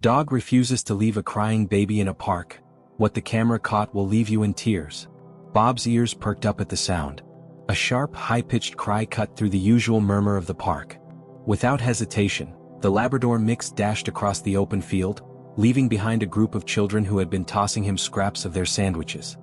Dog refuses to leave a crying baby in a park. What the camera caught will leave you in tears. Bob's ears perked up at the sound. A sharp, high-pitched cry cut through the usual murmur of the park. Without hesitation, the Labrador mix dashed across the open field, leaving behind a group of children who had been tossing him scraps of their sandwiches.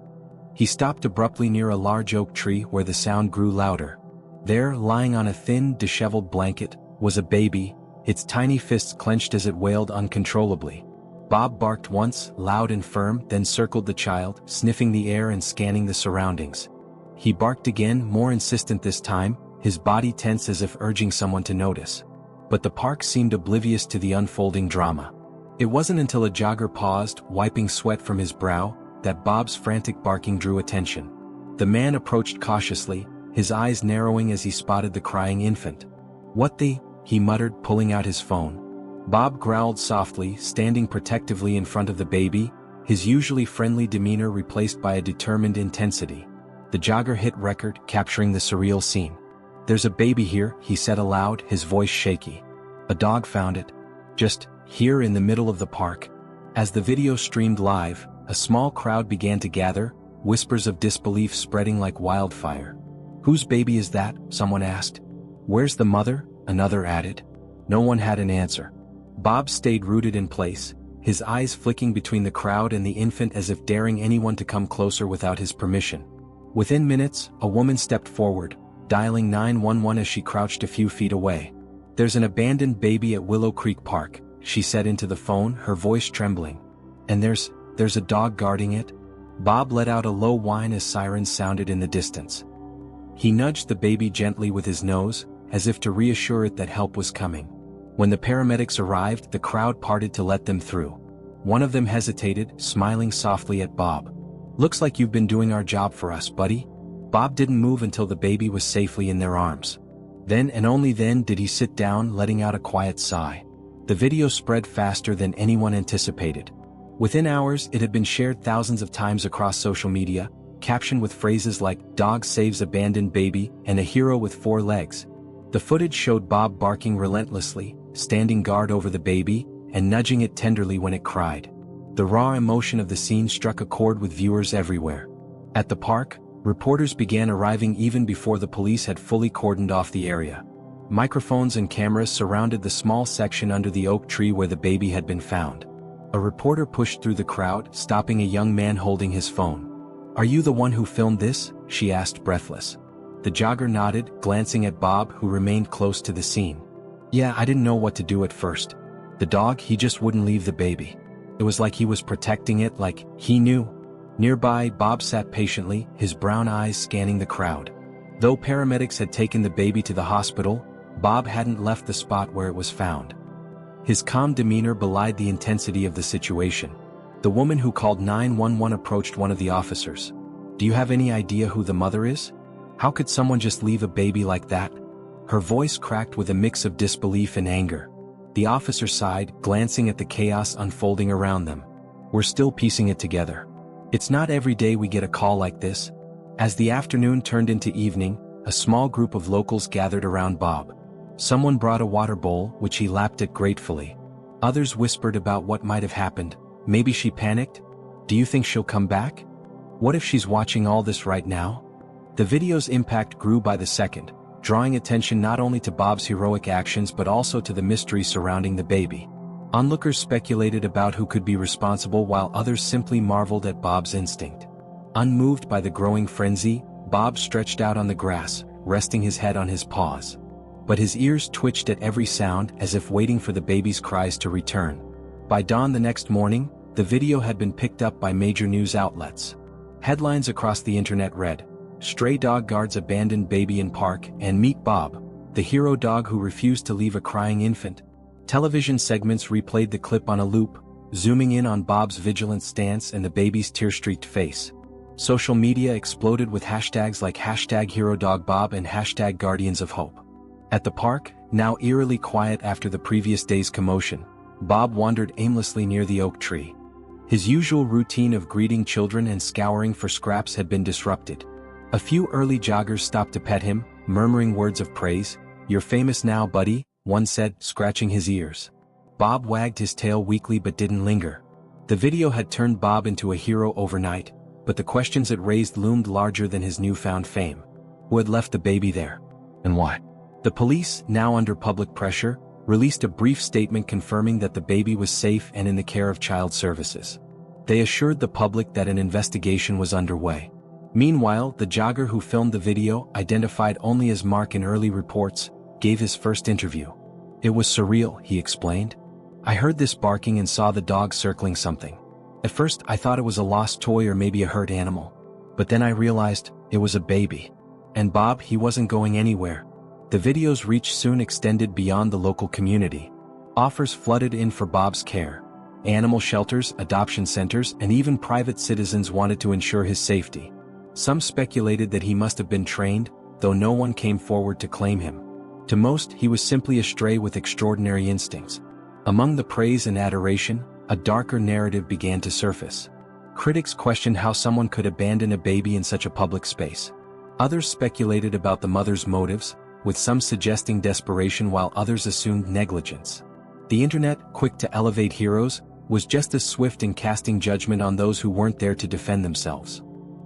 He stopped abruptly near a large oak tree where the sound grew louder. There, lying on a thin, disheveled blanket, was a baby, its tiny fists clenched as it wailed uncontrollably. Bob barked once, loud and firm, then circled the child, sniffing the air and scanning the surroundings. He barked again, more insistent this time, his body tense as if urging someone to notice. But the park seemed oblivious to the unfolding drama. It wasn't until a jogger paused, wiping sweat from his brow, that Bob's frantic barking drew attention. The man approached cautiously, his eyes narrowing as he spotted the crying infant. "What the?" he muttered, pulling out his phone. Bob growled softly, standing protectively in front of the baby, his usually friendly demeanor replaced by a determined intensity. The jogger hit record, capturing the surreal scene. "There's a baby here," he said aloud, his voice shaky. "A dog found it. Just here in the middle of the park." As the video streamed live, a small crowd began to gather, whispers of disbelief spreading like wildfire. "Whose baby is that?" someone asked. "Where's the mother?" another added. No one had an answer. Bob stayed rooted in place, his eyes flicking between the crowd and the infant as if daring anyone to come closer without his permission. Within minutes, a woman stepped forward, dialing 911 as she crouched a few feet away. "There's an abandoned baby at Willow Creek Park," she said into the phone, her voice trembling. "And there's a dog guarding it?" Bob let out a low whine as sirens sounded in the distance. He nudged the baby gently with his nose, as if to reassure it that help was coming. When the paramedics arrived, the crowd parted to let them through. One of them hesitated, smiling softly at Bob. "Looks like you've been doing our job for us, buddy." Bob didn't move until the baby was safely in their arms. Then and only then did he sit down, letting out a quiet sigh. The video spread faster than anyone anticipated. Within hours, it had been shared thousands of times across social media, captioned with phrases like "dog saves abandoned baby" and "a hero with 4 legs." The footage showed Bob barking relentlessly, standing guard over the baby, and nudging it tenderly when it cried. The raw emotion of the scene struck a chord with viewers everywhere. At the park, reporters began arriving even before the police had fully cordoned off the area. Microphones and cameras surrounded the small section under the oak tree where the baby had been found. A reporter pushed through the crowd, stopping a young man holding his phone. "Are you the one who filmed this?" she asked, breathless. The jogger nodded, glancing at Bob, who remained close to the scene. "Yeah, I didn't know what to do at first. The dog, he just wouldn't leave the baby. It was like he was protecting it, like he knew." Nearby, Bob sat patiently, his brown eyes scanning the crowd. Though paramedics had taken the baby to the hospital, Bob hadn't left the spot where it was found. His calm demeanor belied the intensity of the situation. The woman who called 911 approached one of the officers. "Do you have any idea who the mother is? How could someone just leave a baby like that?" Her voice cracked with a mix of disbelief and anger. The officer sighed, glancing at the chaos unfolding around them. "We're still piecing it together. It's not every day we get a call like this." As the afternoon turned into evening, a small group of locals gathered around Bob. Someone brought a water bowl, which he lapped at gratefully. Others whispered about what might have happened. "Maybe she panicked? Do you think she'll come back? What if she's watching all this right now?" The video's impact grew by the second, drawing attention not only to Bob's heroic actions but also to the mystery surrounding the baby. Onlookers speculated about who could be responsible while others simply marveled at Bob's instinct. Unmoved by the growing frenzy, Bob stretched out on the grass, resting his head on his paws. But his ears twitched at every sound as if waiting for the baby's cries to return. By dawn the next morning, the video had been picked up by major news outlets. Headlines across the internet read, "Stray dog guards abandoned baby in park," and "Meet Bob, the hero dog who refused to leave a crying infant." Television segments replayed the clip on a loop, zooming in on Bob's vigilant stance and the baby's tear-streaked face. Social media exploded with hashtags like #HeroDogBob and #GuardiansOfHope. At the park, now eerily quiet after the previous day's commotion, Bob wandered aimlessly near the oak tree. His usual routine of greeting children and scouring for scraps had been disrupted. A few early joggers stopped to pet him, murmuring words of praise. "You're famous now, buddy," one said, scratching his ears. Bob wagged his tail weakly but didn't linger. The video had turned Bob into a hero overnight, but the questions it raised loomed larger than his newfound fame. Who had left the baby there? And why? The police, now under public pressure, released a brief statement confirming that the baby was safe and in the care of child services. They assured the public that an investigation was underway. Meanwhile, the jogger who filmed the video, identified only as Mark in early reports, gave his first interview. It was surreal, he explained. I heard this barking and saw the dog circling something. At first, I thought it was a lost toy or maybe a hurt animal. But then I realized it was a baby. And Bob, he wasn't going anywhere. The video's reach soon extended beyond the local community. Offers flooded in for Bob's care. Animal shelters, adoption centers, and even private citizens wanted to ensure his safety. Some speculated that he must have been trained, though no one came forward to claim him. To most, he was simply a stray with extraordinary instincts. Among the praise and adoration, a darker narrative began to surface. Critics questioned how someone could abandon a baby in such a public space. Others speculated about the mother's motives, with some suggesting desperation while others assumed negligence. The internet, quick to elevate heroes, was just as swift in casting judgment on those who weren't there to defend themselves.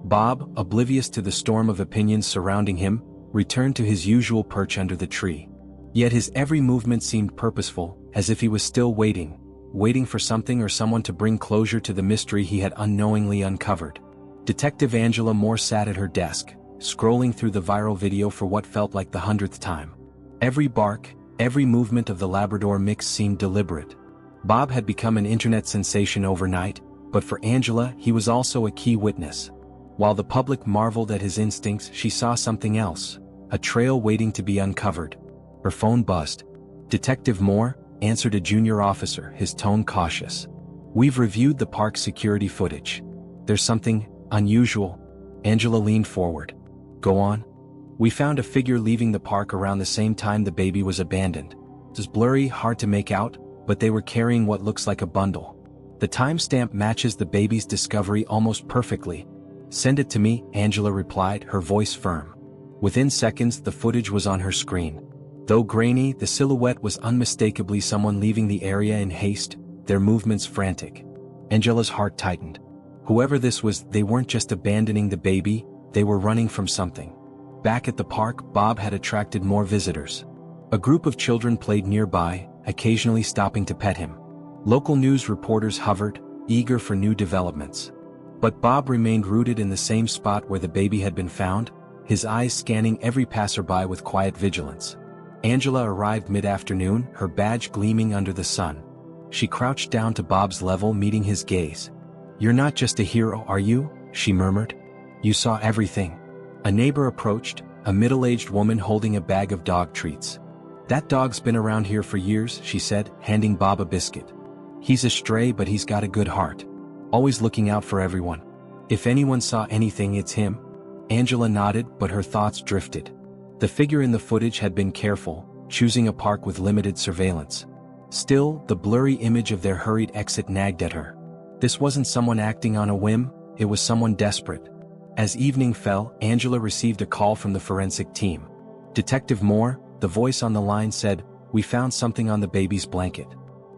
Bob, oblivious to the storm of opinions surrounding him, returned to his usual perch under the tree. Yet his every movement seemed purposeful, as if he was still waiting for something or someone to bring closure to the mystery he had unknowingly uncovered. Detective Angela Moore sat at her desk, scrolling through the viral video for what felt like the 100th time. Every bark, every movement of the Labrador mix seemed deliberate. Bob had become an internet sensation overnight, but for Angela, he was also a key witness. While the public marveled at his instincts, she saw something else, a trail waiting to be uncovered. Her phone buzzed. Detective Moore, answered a junior officer, his tone cautious. We've reviewed the park security footage. There's something unusual. Angela leaned forward. Go on. We found a figure leaving the park around the same time the baby was abandoned. It was blurry, hard to make out, but they were carrying what looks like a bundle. The timestamp matches the baby's discovery almost perfectly. Send it to me, Angela replied, her voice firm. Within seconds, the footage was on her screen. Though grainy, the silhouette was unmistakably someone leaving the area in haste, their movements frantic. Angela's heart tightened. Whoever this was, they weren't just abandoning the baby, they were running from something. Back at the park, Bob had attracted more visitors. A group of children played nearby, occasionally stopping to pet him. Local news reporters hovered, eager for new developments. But Bob remained rooted in the same spot where the baby had been found, his eyes scanning every passerby with quiet vigilance. Angela arrived mid-afternoon, her badge gleaming under the sun. She crouched down to Bob's level, meeting his gaze. You're not just a hero, are you? She murmured. You saw everything. A neighbor approached, a middle-aged woman holding a bag of dog treats. That dog's been around here for years, she said, handing Bob a biscuit. He's a stray, but he's got a good heart. Always looking out for everyone. If anyone saw anything, it's him. Angela nodded, but her thoughts drifted. The figure in the footage had been careful, choosing a park with limited surveillance. Still, the blurry image of their hurried exit nagged at her. This wasn't someone acting on a whim, it was someone desperate. As evening fell, Angela received a call from the forensic team. Detective Moore, the voice on the line said, we found something on the baby's blanket.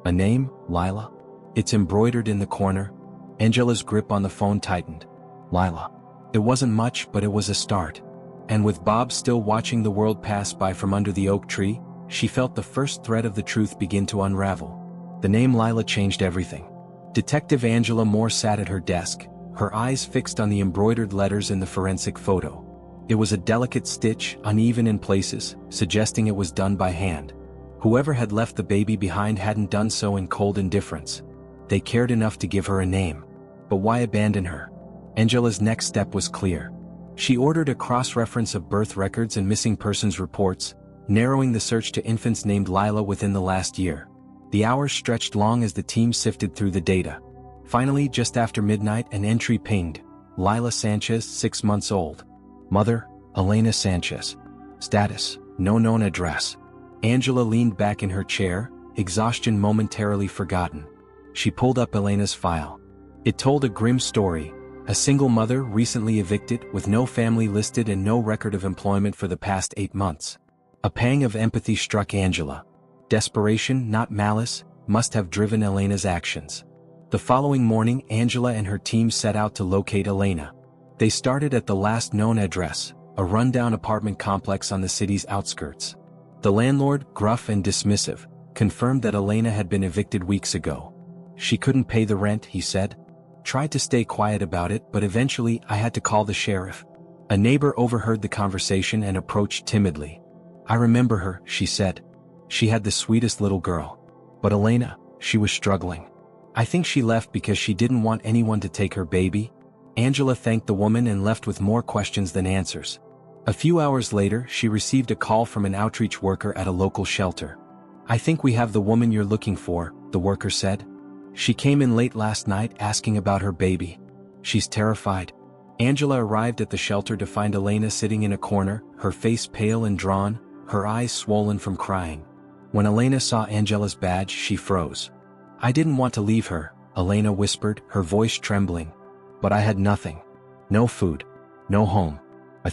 A name, Lila. It's embroidered in the corner. Angela's grip on the phone tightened. Lila. It wasn't much, but it was a start. And with Bob still watching the world pass by from under the oak tree, she felt the first thread of the truth begin to unravel. The name Lila changed everything. Detective Angela Moore sat at her desk, her eyes fixed on the embroidered letters in the forensic photo. It was a delicate stitch, uneven in places, suggesting it was done by hand. Whoever had left the baby behind hadn't done so in cold indifference. They cared enough to give her a name. But why abandon her? Angela's next step was clear. She ordered a cross-reference of birth records and missing persons reports, narrowing the search to infants named Lila within the last year. The hours stretched long as the team sifted through the data. Finally, just after midnight, an entry pinged. Lila Sanchez, 6 months old. Mother, Elena Sanchez. Status, no known address. Angela leaned back in her chair, exhaustion momentarily forgotten. She pulled up Elena's file. It told a grim story. A single mother recently evicted with no family listed and no record of employment for the past 8 months. A pang of empathy struck Angela. Desperation, not malice, must have driven Elena's actions. The following morning, Angela and her team set out to locate Elena. They started at the last known address, a rundown apartment complex on the city's outskirts. The landlord, gruff and dismissive, confirmed that Elena had been evicted weeks ago. She couldn't pay the rent, he said. Tried to stay quiet about it, but eventually I had to call the sheriff. A neighbor overheard the conversation and approached timidly. I remember her, she said. She had the sweetest little girl. But Elena, she was struggling. I think she left because she didn't want anyone to take her baby. Angela thanked the woman and left with more questions than answers. A few hours later, she received a call from an outreach worker at a local shelter. I think we have the woman you're looking for, the worker said. She came in late last night asking about her baby. She's terrified. Angela arrived at the shelter to find Elena sitting in a corner, her face pale and drawn, her eyes swollen from crying. When Elena saw Angela's badge, she froze. I didn't want to leave her, Elena whispered, her voice trembling. But I had nothing. No food. No home. I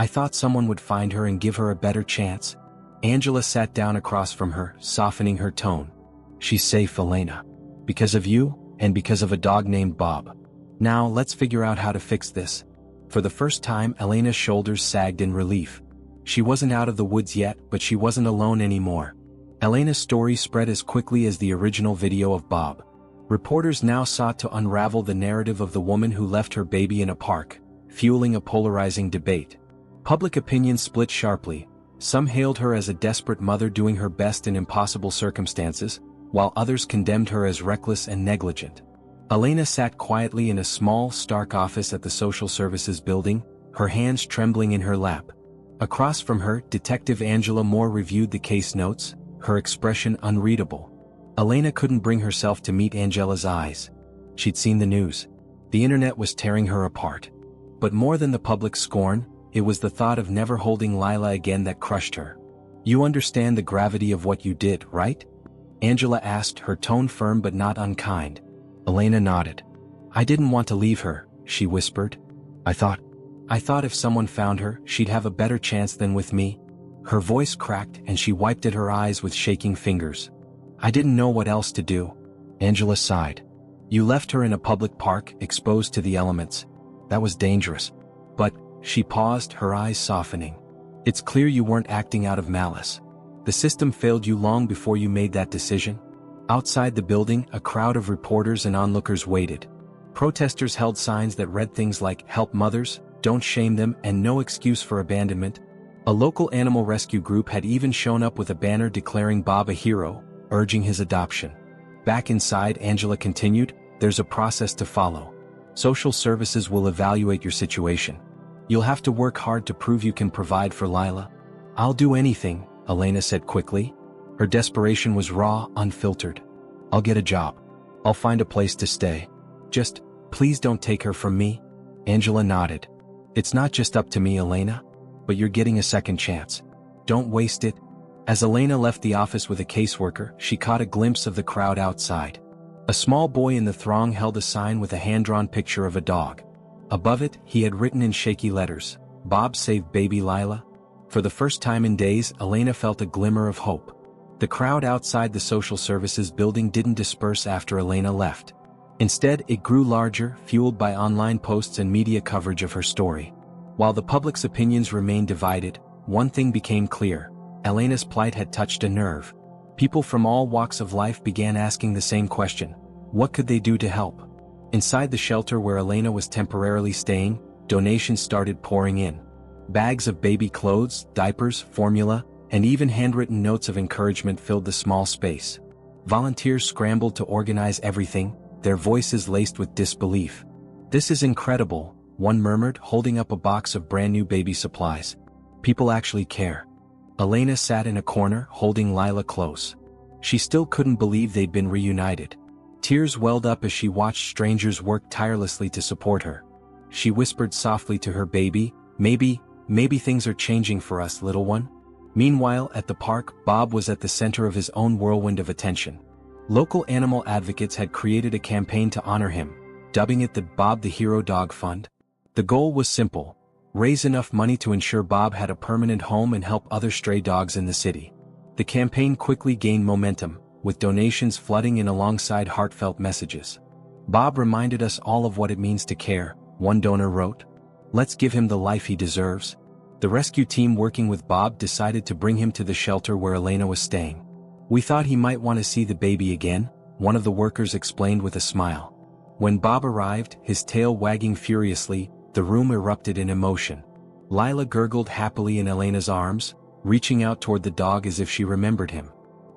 thought someone would find her and give her a better chance. Angela sat down across from her, softening her tone. She's safe, Elena. Because of you, and because of a dog named Bob. Now, let's figure out how to fix this. For the first time, Elena's shoulders sagged in relief. She wasn't out of the woods yet, but she wasn't alone anymore. Elena's story spread as quickly as the original video of Bob. Reporters now sought to unravel the narrative of the woman who left her baby in a park, fueling a polarizing debate. Public opinion split sharply. Some hailed her as a desperate mother doing her best in impossible circumstances, while others condemned her as reckless and negligent. Elena sat quietly in a small, stark office at the social services building, her hands trembling in her lap. Across from her, Detective Angela Moore reviewed the case notes, her expression unreadable. Elena couldn't bring herself to meet Angela's eyes. She'd seen the news. The internet was tearing her apart. But more than the public scorn, it was the thought of never holding Lila again that crushed her. You understand the gravity of what you did, right? Angela asked, her tone firm but not unkind. Elena nodded. I didn't want to leave her, she whispered. I thought if someone found her, she'd have a better chance than with me. Her voice cracked and she wiped at her eyes with shaking fingers. I didn't know what else to do. Angela sighed. You left her in a public park, exposed to the elements. That was dangerous. But, she paused, her eyes softening. It's clear you weren't acting out of malice. The system failed you long before you made that decision. Outside the building, a crowd of reporters and onlookers waited. Protesters held signs that read things like, "Help mothers, don't shame them," and "No excuse for abandonment." A local animal rescue group had even shown up with a banner declaring Bob a hero, urging his adoption. Back inside, Angela continued, there's a process to follow. Social services will evaluate your situation. You'll have to work hard to prove you can provide for Lila. I'll do anything, Elena said quickly. Her desperation was raw, unfiltered. I'll get a job. I'll find a place to stay. Just, please don't take her from me. Angela nodded. It's not just up to me, Elena. But you're getting a second chance. Don't waste it. As Elena left the office with a caseworker, she caught a glimpse of the crowd outside. A small boy in the throng held a sign with a hand-drawn picture of a dog. Above it, he had written in shaky letters, Bob saved baby Lila. For the first time in days, Elena felt a glimmer of hope. The crowd outside the social services building didn't disperse after Elena left. Instead, it grew larger, fueled by online posts and media coverage of her story. While the public's opinions remained divided, one thing became clear. Elena's plight had touched a nerve. People from all walks of life began asking the same question. What could they do to help? Inside the shelter where Elena was temporarily staying, donations started pouring in. Bags of baby clothes, diapers, formula, and even handwritten notes of encouragement filled the small space. Volunteers scrambled to organize everything, their voices laced with disbelief. This is incredible, one murmured, holding up a box of brand new baby supplies. People actually care. Elena sat in a corner, holding Lila close. She still couldn't believe they'd been reunited. Tears welled up as she watched strangers work tirelessly to support her. She whispered softly to her baby, maybe things are changing for us, little one. Meanwhile, at the park, Bob was at the center of his own whirlwind of attention. Local animal advocates had created a campaign to honor him, dubbing it the Bob the Hero Dog Fund. The goal was simple: raise enough money to ensure Bob had a permanent home and help other stray dogs in the city. The campaign quickly gained momentum, with donations flooding in alongside heartfelt messages. Bob reminded us all of what it means to care, one donor wrote. Let's give him the life he deserves. The rescue team working with Bob decided to bring him to the shelter where Elena was staying. We thought he might want to see the baby again, one of the workers explained with a smile. When Bob arrived, his tail wagging furiously, the room erupted in emotion. Lila gurgled happily in Elena's arms, reaching out toward the dog as if she remembered him.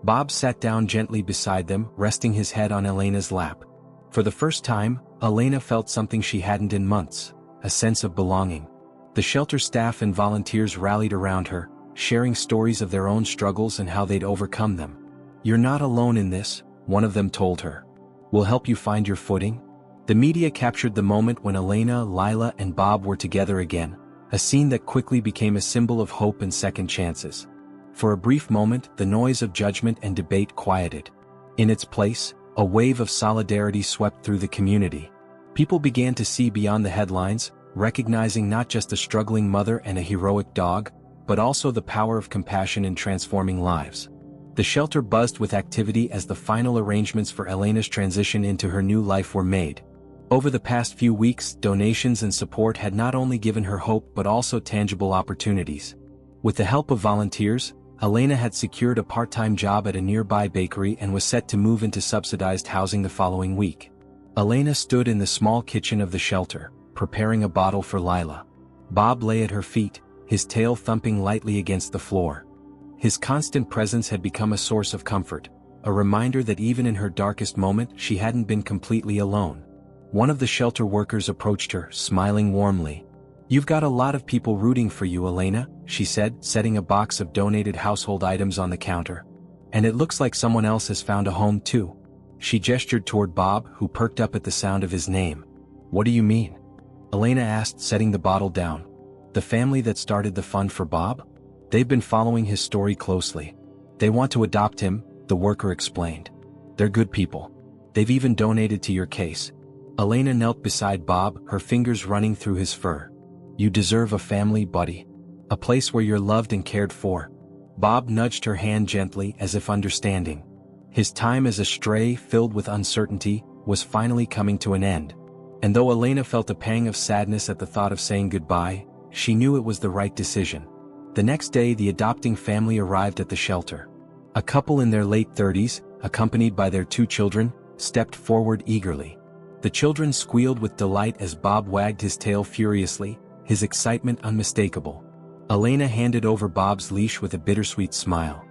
Bob sat down gently beside them, resting his head on Elena's lap. For the first time, Elena felt something she hadn't in months, a sense of belonging. The shelter staff and volunteers rallied around her, sharing stories of their own struggles and how they'd overcome them. You're not alone in this, one of them told her. We'll help you find your footing. The media captured the moment when Elena, Lila, and Bob were together again, a scene that quickly became a symbol of hope and second chances. For a brief moment, the noise of judgment and debate quieted. In its place, a wave of solidarity swept through the community. People began to see beyond the headlines, recognizing not just a struggling mother and a heroic dog, but also the power of compassion in transforming lives. The shelter buzzed with activity as the final arrangements for Elena's transition into her new life were made. Over the past few weeks, donations and support had not only given her hope but also tangible opportunities. With the help of volunteers, Elena had secured a part-time job at a nearby bakery and was set to move into subsidized housing the following week. Elena stood in the small kitchen of the shelter, preparing a bottle for Lila. Bob lay at her feet, his tail thumping lightly against the floor. His constant presence had become a source of comfort, a reminder that even in her darkest moment she hadn't been completely alone. One of the shelter workers approached her, smiling warmly. You've got a lot of people rooting for you, Elena, she said, setting a box of donated household items on the counter. And it looks like someone else has found a home too. She gestured toward Bob, who perked up at the sound of his name. What do you mean? Elena asked, setting the bottle down. The family that started the fund for Bob? They've been following his story closely. They want to adopt him, the worker explained. They're good people. They've even donated to your case. Elena knelt beside Bob, her fingers running through his fur. You deserve a family, buddy. A place where you're loved and cared for. Bob nudged her hand gently as if understanding. His time as a stray, filled with uncertainty, was finally coming to an end. And though Elena felt a pang of sadness at the thought of saying goodbye, she knew it was the right decision. The next day, the adopting family arrived at the shelter. A couple in their late 30s, accompanied by their 2 children, stepped forward eagerly. The children squealed with delight as Bob wagged his tail furiously, his excitement unmistakable. Elena handed over Bob's leash with a bittersweet smile.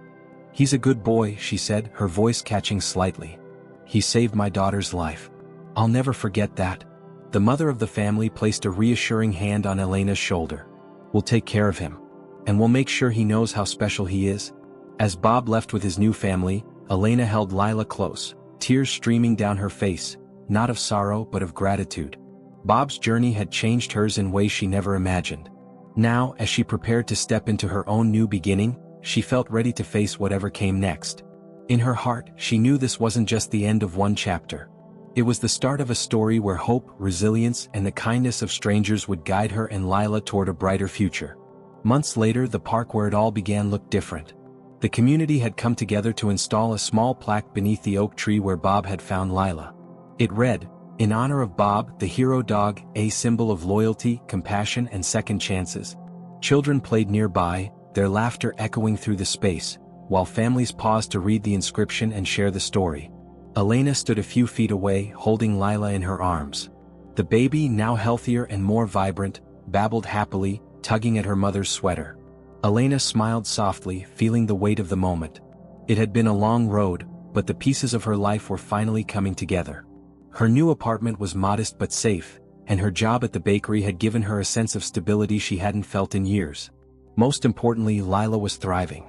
He's a good boy, she said, her voice catching slightly. He saved my daughter's life. I'll never forget that. The mother of the family placed a reassuring hand on Elena's shoulder. We'll take care of him. And we'll make sure he knows how special he is. As Bob left with his new family, Elena held Lila close, tears streaming down her face, not of sorrow but of gratitude. Bob's journey had changed hers in ways she never imagined. Now, as she prepared to step into her own new beginning, she felt ready to face whatever came next. In her heart, she knew this wasn't just the end of one chapter. It was the start of a story where hope, resilience, and the kindness of strangers would guide her and Lila toward a brighter future. Months later, the park where it all began looked different. The community had come together to install a small plaque beneath the oak tree where Bob had found Lila. It read, "In honor of Bob, the hero dog, a symbol of loyalty, compassion, and second chances." Children played nearby, their laughter echoing through the space, while families paused to read the inscription and share the story. Elena stood a few feet away, holding Lila in her arms. The baby, now healthier and more vibrant, babbled happily, tugging at her mother's sweater. Elena smiled softly, feeling the weight of the moment. It had been a long road, but the pieces of her life were finally coming together. Her new apartment was modest but safe, and her job at the bakery had given her a sense of stability she hadn't felt in years. Most importantly, Lila was thriving.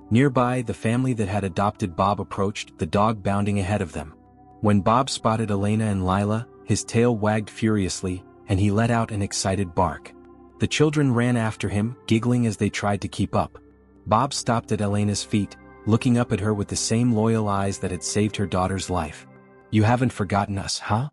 Nearby, the family that had adopted Bob approached, the dog bounding ahead of them. When Bob spotted Elena and Lila, his tail wagged furiously, and he let out an excited bark. The children ran after him, giggling as they tried to keep up. Bob stopped at Elena's feet, looking up at her with the same loyal eyes that had saved her daughter's life. "You haven't forgotten us, huh?"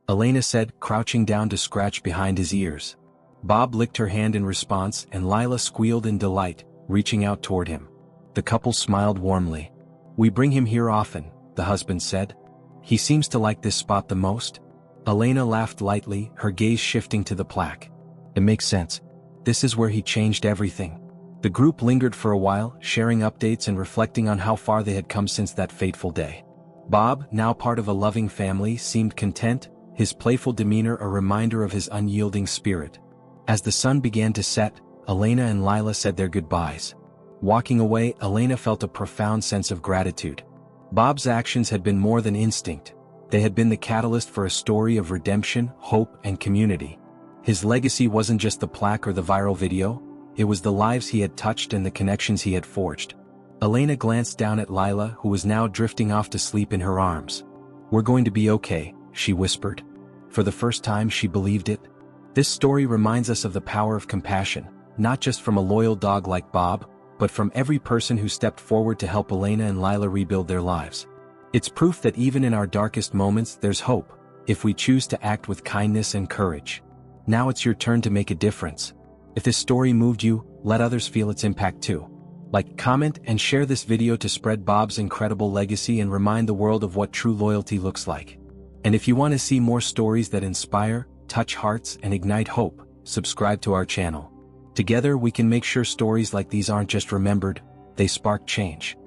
Elena said, crouching down to scratch behind his ears. Bob licked her hand in response, and Lila squealed in delight, reaching out toward him. The couple smiled warmly. "We bring him here often," the husband said. He seems to like this spot the most. Elena laughed lightly, her gaze shifting to the plaque. It makes sense. This is where he changed everything. The group lingered for a while, sharing updates and reflecting on how far they had come since that fateful day. Bob, now part of a loving family, seemed content, his playful demeanor a reminder of his unyielding spirit. As the sun began to set, Elena and Lila said their goodbyes. Walking away, Elena felt a profound sense of gratitude. Bob's actions had been more than instinct. They had been the catalyst for a story of redemption, hope, and community. His legacy wasn't just the plaque or the viral video, it was the lives he had touched and the connections he had forged. Elena glanced down at Lila, who was now drifting off to sleep in her arms. "We're going to be okay," she whispered. For the first time she believed it. This story reminds us of the power of compassion, not just from a loyal dog like Bob, but from every person who stepped forward to help Elena and Lila rebuild their lives. It's proof that even in our darkest moments there's hope, if we choose to act with kindness and courage. Now it's your turn to make a difference. If this story moved you, let others feel its impact too. Like, comment, and share this video to spread Bob's incredible legacy and remind the world of what true loyalty looks like. And if you want to see more stories that inspire, touch hearts, and ignite hope, subscribe to our channel. Together we can make sure stories like these aren't just remembered, they spark change.